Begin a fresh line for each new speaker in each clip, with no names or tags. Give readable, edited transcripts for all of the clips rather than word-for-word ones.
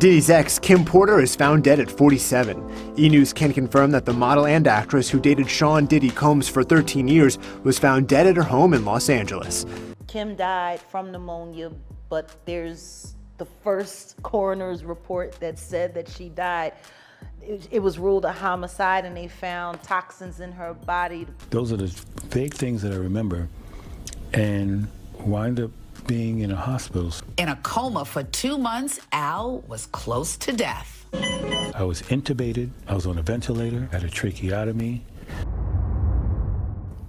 Diddy's ex, Kim Porter, is found dead at 47. E! News can confirm that the model and actress who dated Sean Diddy Combs for 13 years was found dead at her home in Los Angeles.
Kim died from pneumonia, but there's the first coroner's report that said that she died. It was ruled a homicide, and they found toxins in her body.
Those are the vague things that I remember, and wind up being in a hospital.
In a coma for 2 months, Al was close to death.
I was intubated, I was on a ventilator, had a tracheotomy.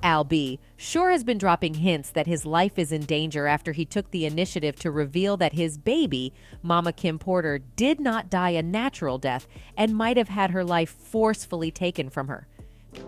Al B. sure has been dropping hints that his life is in danger after he took the initiative to reveal that his baby, Mama Kim Porter, did not die a natural death and might have had her life forcefully taken from her.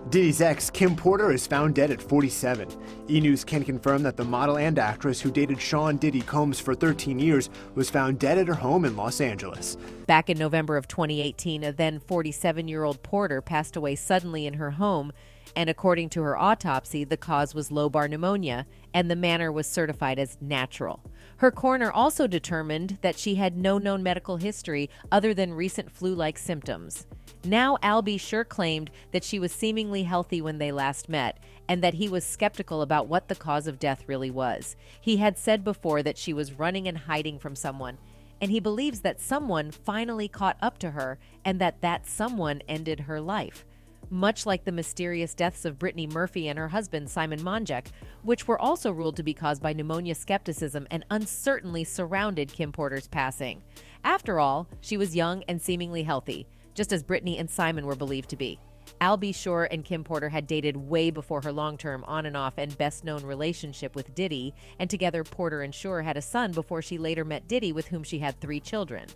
Diddy's ex, Kim Porter, is found dead at 47. E! News can confirm that the model and actress who dated Sean Diddy Combs for 13 years was found dead at her home in Los Angeles.
Back in November of 2018, a then 47-year-old Porter passed away suddenly in her home, and according to her autopsy, the cause was lobar pneumonia, and the manner was certified as natural. Her coroner also determined that she had no known medical history other than recent flu-like symptoms. Now, Al B. sure claimed that she was seemingly healthy when they last met, and that he was skeptical about what the cause of death really was. He had said before that she was running and hiding from someone, and he believes that someone finally caught up to her and that someone ended her life. Much like the mysterious deaths of Brittany Murphy and her husband, Simon Monjack, which were also ruled to be caused by pneumonia skepticism and uncertainly surrounded Kim Porter's passing. After all, she was young and seemingly healthy, just as Brittany and Simon were believed to be. Al B. Sure and Kim Porter had dated way before her long-term on-and-off and best-known relationship with Diddy, and together Porter and Sure had a son before she later met Diddy, with whom she had 3 children.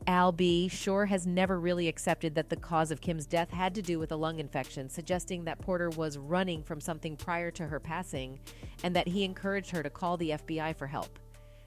Al B. Sure has never really accepted that the cause of Kim's death had to do with a lung infection, suggesting that Porter was running from something prior to her passing, and that he encouraged her to call the FBI for help.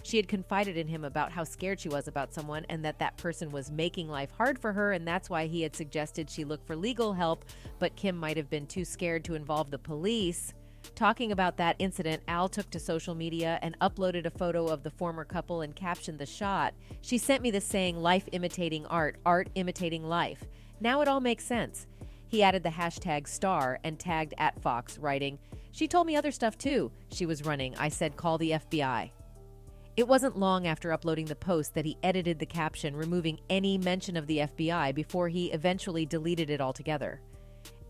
She had confided in him about how scared she was about someone, and that person was making life hard for her, and that's why he had suggested she look for legal help, but Kim might have been too scared to involve the police. Talking about that incident, Al took to social media and uploaded a photo of the former couple and captioned the shot. "She sent me this saying, 'Life imitating art, art imitating life.' Now it all makes sense." He added the hashtag star and tagged @Fox, writing, "She told me other stuff too. She was running. I said, call the FBI." It wasn't long after uploading the post that he edited the caption, removing any mention of the FBI before he eventually deleted it altogether.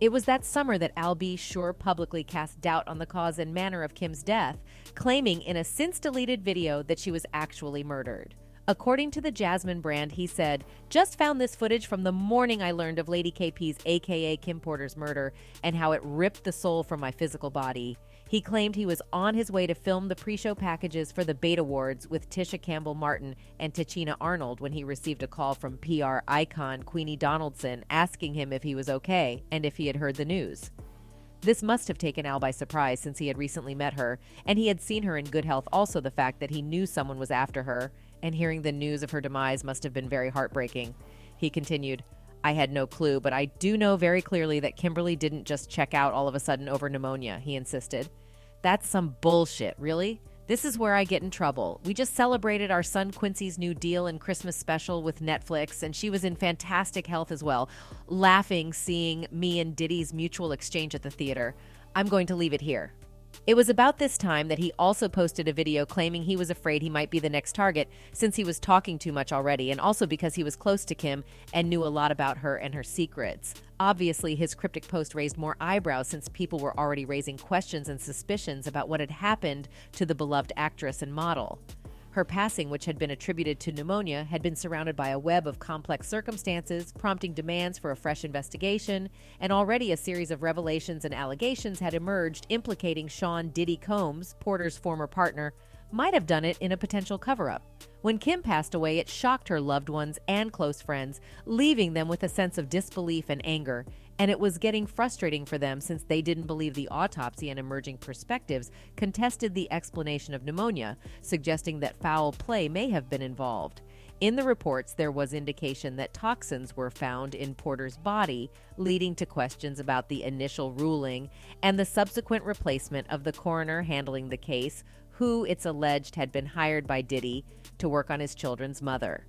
It was that summer that Al B. Sure publicly cast doubt on the cause and manner of Kim's death, claiming in a since-deleted video that she was actually murdered. According to the Jasmine brand, he said, "Just found this footage from the morning I learned of Lady KP's aka Kim Porter's murder and how it ripped the soul from my physical body." He claimed he was on his way to film the pre-show packages for the Bait Awards with Tisha Campbell-Martin and Tichina Arnold when he received a call from PR icon Queenie Donaldson asking him if he was okay and if he had heard the news. This must have taken Al by surprise, since he had recently met her, and he had seen her in good health. Also, the fact that he knew someone was after her, and hearing the news of her demise must have been very heartbreaking. He continued, "I had no clue, but I do know very clearly that Kimberly didn't just check out all of a sudden over pneumonia," he insisted. "That's some bullshit, really? This is where I get in trouble. We just celebrated our son Quincy's new deal and Christmas special with Netflix, and she was in fantastic health as well, laughing seeing me and Diddy's mutual exchange at the theater. I'm going to leave it here." It was about this time that he also posted a video claiming he was afraid he might be the next target, since he was talking too much already, and also because he was close to Kim and knew a lot about her and her secrets. Obviously, his cryptic post raised more eyebrows, since people were already raising questions and suspicions about what had happened to the beloved actress and model. Her passing, which had been attributed to pneumonia, had been surrounded by a web of complex circumstances, prompting demands for a fresh investigation, and already a series of revelations and allegations had emerged implicating Sean Diddy Combs, Porter's former partner, might have done it in a potential cover-up. When Kim passed away, it shocked her loved ones and close friends, leaving them with a sense of disbelief and anger, and it was getting frustrating for them, since they didn't believe the autopsy and emerging perspectives contested the explanation of pneumonia, suggesting that foul play may have been involved. In the reports, there was indication that toxins were found in Porter's body, leading to questions about the initial ruling and the subsequent replacement of the coroner handling the case, who it's alleged had been hired by Diddy to work on his children's mother.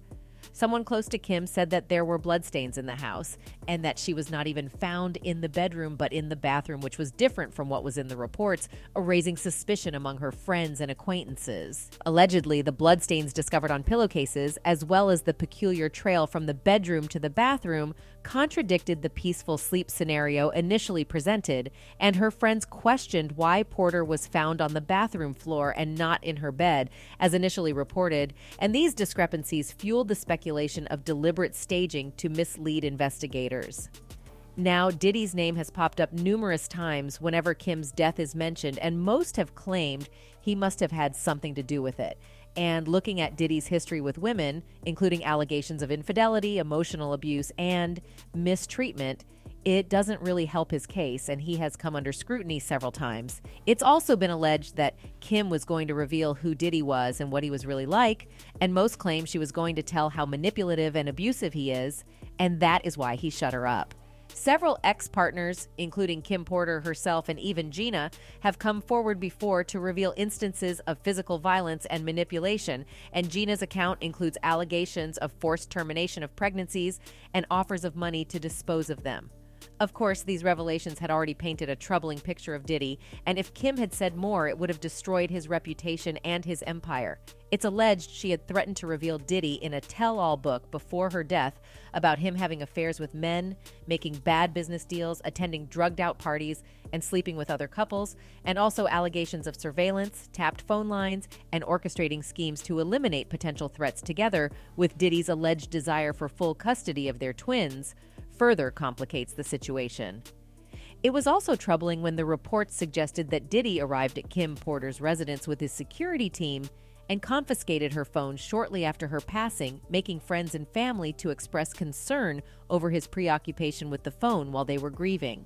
Someone close to Kim said that there were bloodstains in the house and that she was not even found in the bedroom but in the bathroom, which was different from what was in the reports, raising suspicion among her friends and acquaintances. Allegedly, the bloodstains discovered on pillowcases, as well as the peculiar trail from the bedroom to the bathroom, contradicted the peaceful sleep scenario initially presented, and her friends questioned why Porter was found on the bathroom floor and not in her bed, as initially reported, and these discrepancies fueled the speculation of deliberate staging to mislead investigators. Now, Diddy's name has popped up numerous times whenever Kim's death is mentioned, and most have claimed he must have had something to do with it. And looking at Diddy's history with women, including allegations of infidelity, emotional abuse, and mistreatment, it doesn't really help his case, and he has come under scrutiny several times. It's also been alleged that Kim was going to reveal who Diddy was and what he was really like, and most claim she was going to tell how manipulative and abusive he is, and that is why he shut her up. Several ex-partners, including Kim Porter herself and even Gina, have come forward before to reveal instances of physical violence and manipulation, and Gina's account includes allegations of forced termination of pregnancies and offers of money to dispose of them. Of course, these revelations had already painted a troubling picture of Diddy, and if Kim had said more, it would have destroyed his reputation and his empire. It's alleged she had threatened to reveal Diddy in a tell-all book before her death about him having affairs with men, making bad business deals, attending drugged-out parties, and sleeping with other couples, and also allegations of surveillance, tapped phone lines, and orchestrating schemes to eliminate potential threats together with Diddy's alleged desire for full custody of their twins further complicates the situation. It was also troubling when the reports suggested that Diddy arrived at Kim Porter's residence with his security team and confiscated her phone shortly after her passing, making friends and family to express concern over his preoccupation with the phone while they were grieving.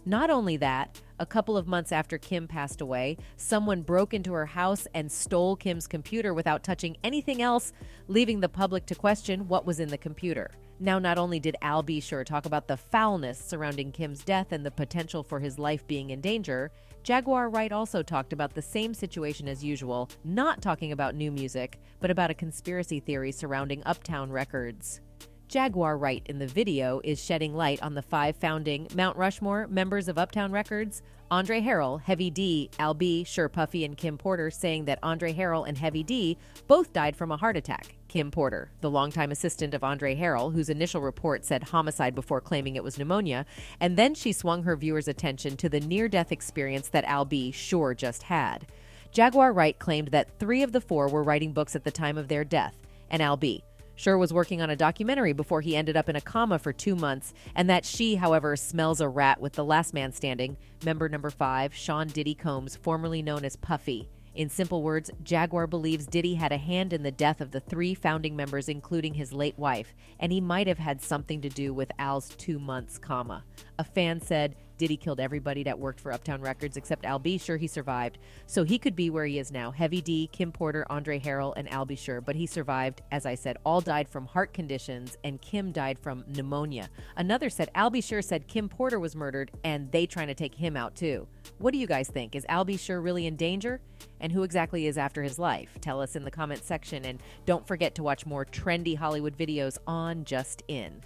Not only that, a couple of months after Kim passed away, someone broke into her house and stole Kim's computer without touching anything else, leaving the public to question what was in the computer. Now, not only did Al B. Sure talk about the foulness surrounding Kim's death and the potential for his life being in danger, Jaguar Wright also talked about the same situation as usual, not talking about new music, but about a conspiracy theory surrounding Uptown Records. Jaguar Wright in the video is shedding light on the 5 founding Mount Rushmore members of Uptown Records, Andre Harrell, Heavy D, Al B, Sure Puffy, and Kim Porter, saying that Andre Harrell and Heavy D both died from a heart attack. Kim Porter, the longtime assistant of Andre Harrell, whose initial report said homicide before claiming it was pneumonia, and then she swung her viewers' attention to the near-death experience that Al B Sure just had. Jaguar Wright claimed that 3 of the 4 were writing books at the time of their death, and Al B Sure was working on a documentary before he ended up in a coma for 2 months, and that she, however, smells a rat with the last man standing, member number 5, Sean Diddy Combs, formerly known as Puffy. In simple words, Jaguar believes Diddy had a hand in the death of the 3 founding members, including his late wife, and he might have had something to do with Al's 2 months coma. A fan said, Diddy killed everybody that worked for Uptown Records except Al B. Sure he survived, so he could be where he is now. Heavy D, Kim Porter, Andre Harrell, and Al B. Sure, but he survived. As I said, all died from heart conditions, and Kim died from pneumonia. Another said Al B. Sure said Kim Porter was murdered, and they trying to take him out too. What do you guys think? Is Al B. Sure really in danger? And who exactly is after his life? Tell us in the comment section, and don't forget to watch more trendy Hollywood videos on Just In.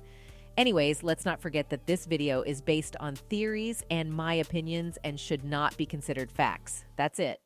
Anyways, let's not forget that this video is based on theories and my opinions and should not be considered facts. That's it.